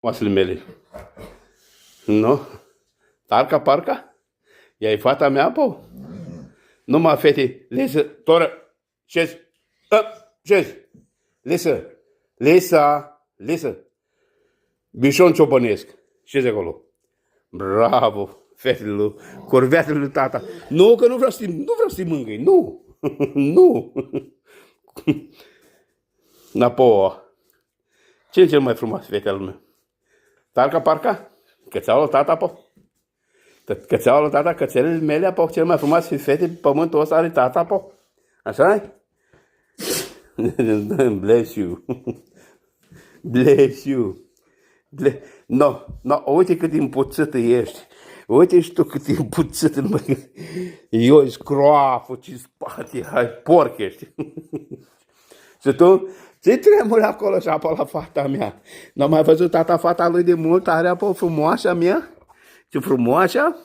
oasele mele. Nu? Tarca, parca? Ea e fata mea, po? Numai fete, Lisa, toră, șezi, șezi, Lisa, Bișon ciobănesc, șezi acolo. Bravo, fetele lui, corveatele lui tata. Nu, că nu vreau să-i mângâi, nu, nu. Napoa. Ce e cel mai frumos, fetele meu? Tarca, parca? Cățeaua lui tata, po? Cățeaua lui tata, cățelele mele, po? Cel mai frumos fete pe pământul ăsta are tata, po? Așa-i? Bless you. Bless you. No, uite cât de împuțită ești. Uite și tu cât de împuțită. Eu ești croafă, ce spate, hai, porc ești. Și tu, ce tremuri acolo și apă la fata mea? N-am mai văzut tata fata lui de mult, are apă frumoasă mea? Ce frumoasă?